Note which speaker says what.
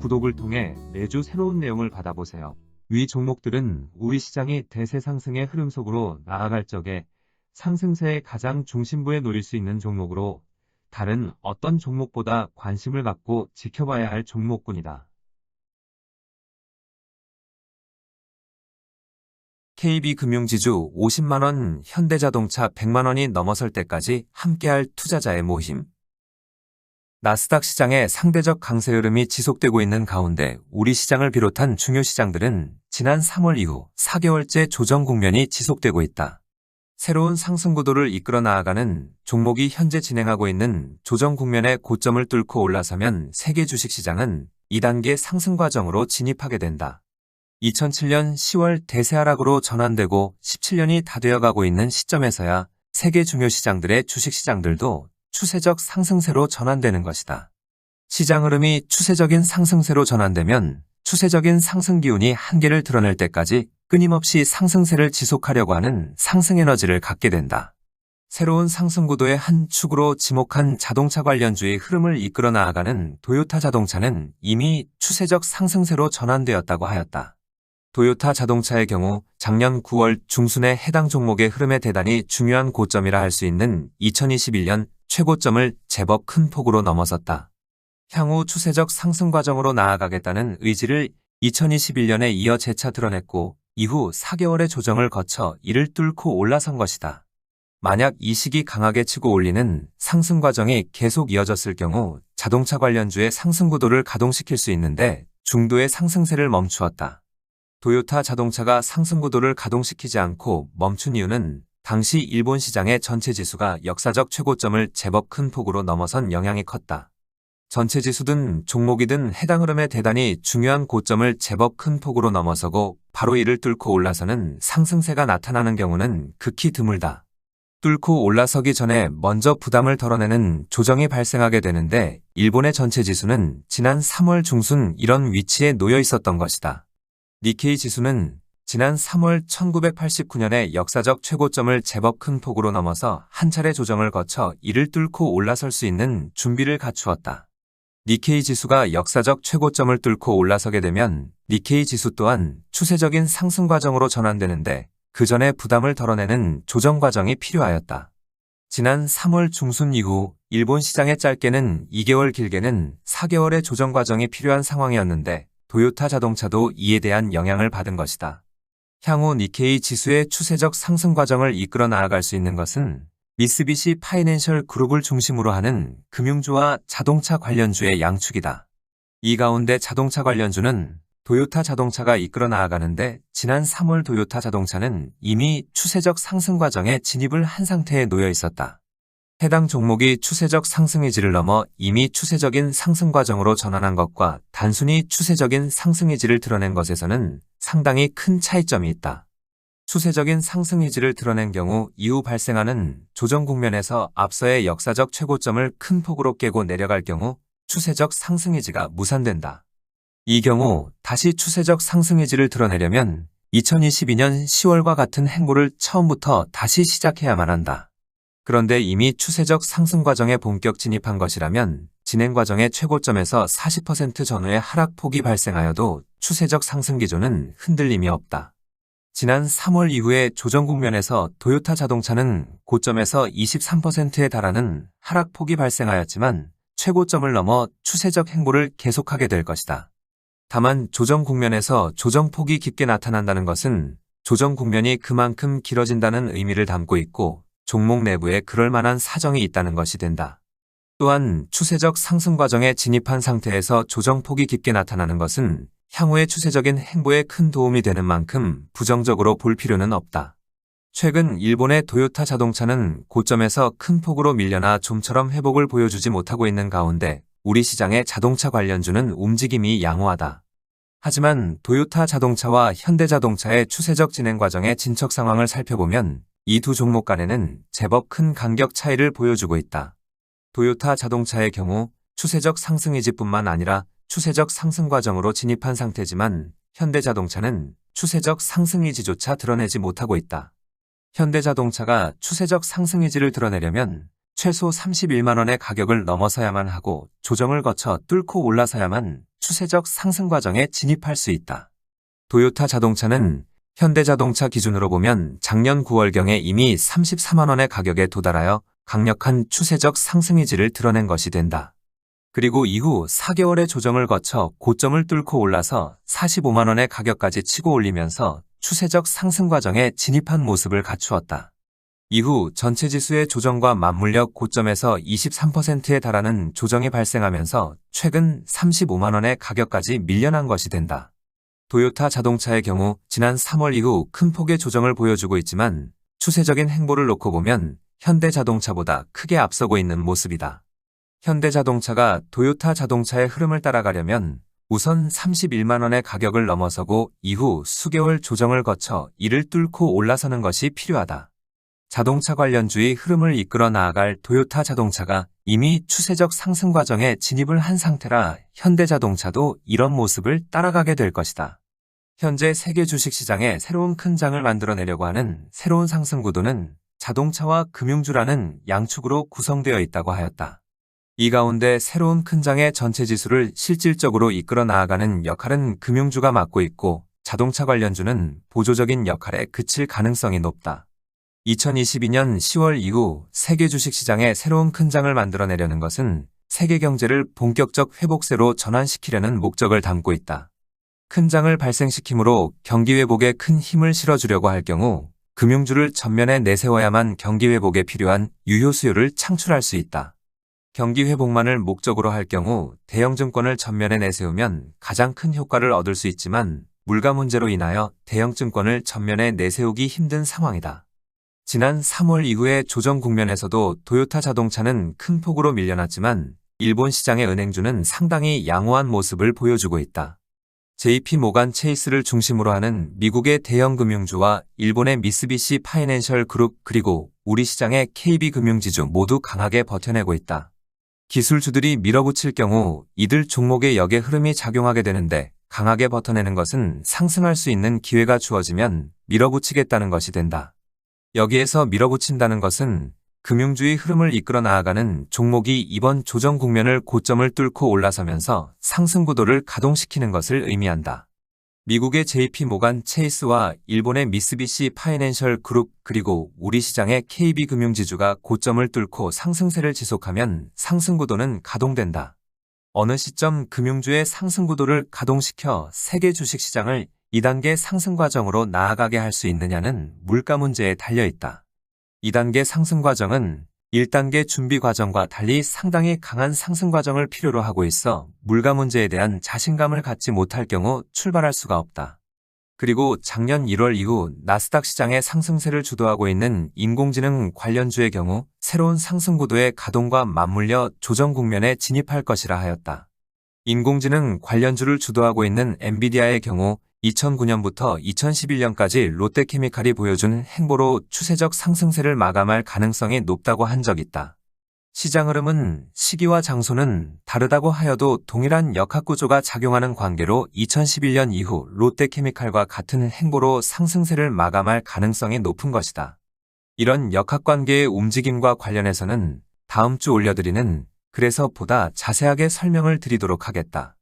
Speaker 1: 구독을 통해 매주 새로운 내용을 받아보세요. 위 종목들은 우리 시장이 대세 상승의 흐름 속으로 나아갈 적에 상승세의 가장 중심부에 놓일 수 있는 종목으로 다른 어떤 종목보다 관심을 갖고 지켜봐야 할 종목군이다. KB금융지주 50만원, 현대자동차 100만원이 넘어설 때까지 함께할 투자자의 모임. 나스닥 시장의 상대적 강세 흐름이 지속되고 있는 가운데 우리 시장을 비롯한 중요 시장들은 지난 3월 이후 4개월째 조정 국면이 지속되고 있다. 새로운 상승 구도를 이끌어 나아가는 종목이 현재 진행하고 있는 조정 국면의 고점을 뚫고 올라서면 세계 주식시장은 2단계 상승 과정으로 진입하게 된다. 2007년 10월 대세 하락으로 전환되고 17년이 다 되어가고 있는 시점에서야 세계 중요 시장들의 주식시장들도 추세적 상승세로 전환되는 것이다. 시장 흐름이 추세적인 상승세로 전환되면 추세적인 상승 기운이 한계를 드러낼 때까지 끊임없이 상승세를 지속하려고 하는 상승 에너지를 갖게 된다. 새로운 상승 구도의 한 축으로 지목한 자동차 관련주의 흐름을 이끌어 나아가는 도요타 자동차는 이미 추세적 상승세로 전환되었다고 하였다. 도요타 자동차의 경우 작년 9월 중순에 해당 종목의 흐름에 대단히 중요한 고점이라 할 수 있는 2021년 최고점을 제법 큰 폭으로 넘어섰다. 향후 추세적 상승 과정으로 나아가겠다는 의지를 2021년에 이어 재차 드러냈고 이후 4개월의 조정을 거쳐 이를 뚫고 올라선 것이다. 만약 이 시기 강하게 치고 올리는 상승 과정이 계속 이어졌을 경우 자동차 관련주의 상승 구도를 가동시킬 수 있는데 중도의 상승세를 멈추었다. 도요타 자동차가 상승 구도를 가동시키지 않고 멈춘 이유는 당시 일본 시장의 전체 지수가 역사적 최고점을 제법 큰 폭으로 넘어선 영향이 컸다. 전체 지수든 종목이든 해당 흐름에 대단히 중요한 고점을 제법 큰 폭으로 넘어서고 바로 이를 뚫고 올라서는 상승세가 나타나는 경우는 극히 드물다. 뚫고 올라서기 전에 먼저 부담을 덜어내는 조정이 발생하게 되는데 일본의 전체 지수는 지난 3월 중순 이런 위치에 놓여 있었던 것이다. 니케이 지수는 지난 3월 1989년의 역사적 최고점을 제법 큰 폭으로 넘어서 한 차례 조정을 거쳐 이를 뚫고 올라설 수 있는 준비를 갖추었다. 니케이 지수가 역사적 최고점을 뚫고 올라서게 되면 니케이 지수 또한 추세적인 상승 과정으로 전환되는데 그 전에 부담을 덜어내는 조정 과정이 필요하였다. 지난 3월 중순 이후 일본 시장에 짧게는 2개월 길게는 4개월의 조정 과정이 필요한 상황이었는데 도요타 자동차도 이에 대한 영향을 받은 것이다. 향후 니케이 지수의 추세적 상승 과정을 이끌어 나아갈 수 있는 것은 미쓰비시 파이낸셜 그룹을 중심으로 하는 금융주와 자동차 관련주의 양축이다. 이 가운데 자동차 관련주는 도요타 자동차가 이끌어 나아가는데 지난 3월 도요타 자동차는 이미 추세적 상승 과정에 진입을 한 상태에 놓여 있었다. 해당 종목이 추세적 상승 의지를 넘어 이미 추세적인 상승 과정으로 전환한 것과 단순히 추세적인 상승 의지를 드러낸 것에서는 상당히 큰 차이점이 있다. 추세적인 상승 의지를 드러낸 경우 이후 발생하는 조정 국면에서 앞서의 역사적 최고점을 큰 폭으로 깨고 내려갈 경우 추세적 상승 의지가 무산된다. 이 경우 다시 추세적 상승 의지를 드러내려면 2022년 10월과 같은 행보를 처음부터 다시 시작해야만 한다. 그런데 이미 추세적 상승 과정에 본격 진입한 것이라면 진행 과정의 최고점에서 40% 전후의 하락폭이 발생하여도 추세적 상승 기조는 흔들림이 없다. 지난 3월 이후의 조정 국면에서 도요타 자동차는 고점에서 23%에 달하는 하락폭이 발생하였지만 최고점을 넘어 추세적 행보를 계속하게 될 것이다. 다만 조정 국면에서 조정폭이 깊게 나타난다는 것은 조정 국면이 그만큼 길어진다는 의미를 담고 있고 종목 내부에 그럴 만한 사정이 있다는 것이 된다. 또한 추세적 상승 과정에 진입한 상태에서 조정폭이 깊게 나타나는 것은 향후의 추세적인 행보에 큰 도움이 되는 만큼 부정적으로 볼 필요는 없다. 최근 일본의 도요타 자동차는 고점에서 큰 폭으로 밀려나 좀처럼 회복을 보여주지 못하고 있는 가운데 우리 시장의 자동차 관련주는 움직임이 양호하다. 하지만 도요타 자동차와 현대자동차의 추세적 진행 과정의 진척 상황을 살펴보면 이 두 종목 간에는 제법 큰 간격 차이를 보여주고 있다. 도요타 자동차의 경우 추세적 상승 의지뿐만 아니라 추세적 상승 과정으로 진입한 상태지만 현대자동차는 추세적 상승 의지조차 드러내지 못하고 있다. 현대자동차가 추세적 상승 의지를 드러내려면 최소 31만 원의 가격을 넘어서야만 하고 조정을 거쳐 뚫고 올라서야만 추세적 상승 과정에 진입할 수 있다. 도요타 자동차는 현대자동차 기준으로 보면 작년 9월경에 이미 34만 원의 가격에 도달하여 강력한 추세적 상승의지를 드러낸 것이 된다. 그리고 이후 4개월의 조정을 거쳐 고점을 뚫고 올라서 45만 원의 가격까지 치고 올리면서 추세적 상승 과정에 진입한 모습을 갖추었다. 이후 전체 지수의 조정과 맞물려 고점에서 23%에 달하는 조정이 발생하면서 최근 35만 원의 가격까지 밀려난 것이 된다. 도요타 자동차의 경우 지난 3월 이후 큰 폭의 조정을 보여주고 있지만 추세적인 행보를 놓고 보면 현대자동차보다 크게 앞서고 있는 모습이다. 현대자동차가 도요타 자동차의 흐름을 따라가려면 우선 31만 원의 가격을 넘어서고 이후 수개월 조정을 거쳐 이를 뚫고 올라서는 것이 필요하다. 자동차 관련주의 흐름을 이끌어 나아갈 도요타 자동차가 이미 추세적 상승 과정에 진입을 한 상태라 현대자동차도 이런 모습을 따라가게 될 것이다. 현재 세계 주식시장에 새로운 큰 장을 만들어내려고 하는 새로운 상승 구도는 자동차와 금융주라는 양축으로 구성되어 있다고 하였다. 이 가운데 새로운 큰 장의 전체 지수를 실질적으로 이끌어 나아가는 역할은 금융주가 맡고 있고 자동차 관련주는 보조적인 역할에 그칠 가능성이 높다. 2022년 10월 이후 세계 주식시장에 새로운 큰 장을 만들어내려는 것은 세계 경제를 본격적 회복세로 전환시키려는 목적을 담고 있다. 큰 장을 발생시키므로 경기 회복에 큰 힘을 실어주려고 할 경우 금융주를 전면에 내세워야만 경기 회복에 필요한 유효 수요를 창출할 수 있다. 경기 회복만을 목적으로 할 경우 대형 증권을 전면에 내세우면 가장 큰 효과를 얻을 수 있지만 물가 문제로 인하여 대형 증권을 전면에 내세우기 힘든 상황이다. 지난 3월 이후의 조정 국면에서도 도요타 자동차는 큰 폭으로 밀려났지만 일본 시장의 은행주는 상당히 양호한 모습을 보여주고 있다. JP 모간 체이스를 중심으로 하는 미국의 대형 금융주와 일본의 미쓰비시 파이낸셜 그룹 그리고 우리 시장의 KB금융지주 모두 강하게 버텨내고 있다. 기술주들이 밀어붙일 경우 이들 종목의 역의 흐름이 작용하게 되는데 강하게 버텨내는 것은 상승할 수 있는 기회가 주어지면 밀어붙이겠다는 것이 된다. 여기에서 밀어붙인다는 것은 금융주의 흐름을 이끌어 나아가는 종목이 이번 조정 국면을 고점을 뚫고 올라서면서 상승 구도를 가동시키는 것을 의미한다. 미국의 JP 모간 체이스와 일본의 미쓰비시 파이낸셜 그룹 그리고 우리 시장의 KB금융지주가 고점을 뚫고 상승세를 지속하면 상승 구도는 가동된다. 어느 시점 금융주의 상승 구도를 가동시켜 세계 주식시장을 2단계 상승 과정으로 나아가게 할 수 있느냐는 물가 문제에 달려있다. 2단계 상승 과정은 1단계 준비 과정과 달리 상당히 강한 상승 과정을 필요로 하고 있어 물가 문제에 대한 자신감을 갖지 못할 경우 출발할 수가 없다. 그리고 작년 1월 이후 나스닥 시장의 상승세를 주도하고 있는 인공지능 관련주의 경우 새로운 상승 구도의 가동과 맞물려 조정 국면에 진입할 것이라 하였다. 인공지능 관련주를 주도하고 있는 엔비디아의 경우 2009년부터 2011년까지 롯데케미칼이 보여준 행보로 추세적 상승세를 마감할 가능성이 높다고 한 적 있다. 시장 흐름은 시기와 장소는 다르다고 하여도 동일한 역학구조가 작용하는 관계로 2011년 이후 롯데케미칼과 같은 행보로 상승세를 마감할 가능성이 높은 것이다. 이런 역학관계의 움직임과 관련해서는 다음 주 올려드리는 그래서 보다 자세하게 설명을 드리도록 하겠다.